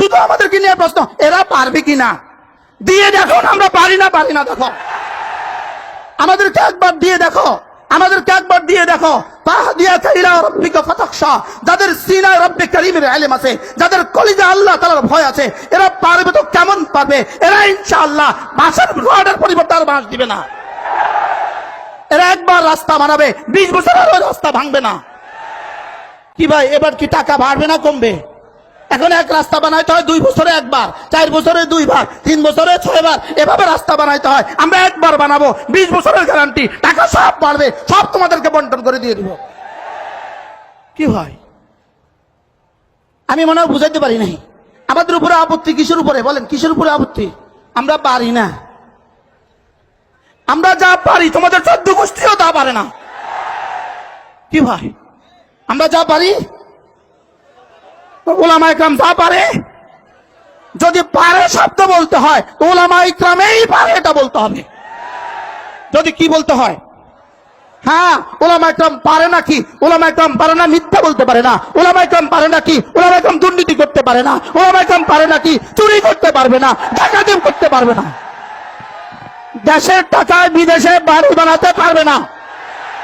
শুধু আমাদেরকে নিয়ে প্রশ্ন, এরা পারবে কিনা? দিয়ে দেখো, আমরা পারি না দেখো। আমাদেরকে একবার দিয়ে দেখো, আমাদেরকে একবার দিয়ে দেখো। ফাহদিয়াকা ইলা রাব্বিকা ফাতাখশা, যাদের সিনায় রব্বে কারীমের ইলম আছে, যাদের কলিজা আল্লাহ তাআলার ভয় আছে, এরা পারবে তো কেমন পারবে? এরা ইনশাআল্লাহ বাঁশের রডের পরিবর্তে আর বাঁশ দিবে না। এরা একবার রাস্তা বানাবে, 20 বছর আর রাস্তা ভাঙবে না। কি ভাই, এবার কি টাকা বাড়বে না কমবে? এখন এক রাস্তা বানাইতে হয় 2 বছরে একবার, 4 বছরে 2 বার, 3 বছরে 6 বার, এভাবে রাস্তা বানাইতে হয়। আমরা একবার বানাবো, 20 বছরের গ্যারান্টি, টাকা সব বাড়বে, সব তোমাদেরকে বন্টন করে দিয়ে দিব। কি হয়, আমি মনে হয় বুঝাইতে পারি নাই। আমাদের উপরে আপত্তি কিসের উপরে বলেন? কিসের উপরে আপত্তি? আমরা পারি না। আমরা যা পারি তোমাদের 14 গোষ্ঠীও তা পারে না। কি ভাই, আমরা যা পারি উলামা ইকরাম যা পারে, যদি পারে শব্দ বলতে হয় উলামা ইকরামেই পারে এটা বলতে হবে। যদি কি বলতে হয়, হ্যাঁ উলামা ইকরাম পারে নাকি? উলামা ইকরাম পারে না মিথ্যা বলতে পারে না। উলামা ইকরাম পারে নাকি? উলামা ইকরাম দুর্নীতি করতে পারে না। উলামা ইকরাম পারে নাকি? চুরি করতে পারবে না, ডাকাতি করতে পারবে না, দেশের টাকায় বিদেশে বাড়ি বানাতে পারবে না।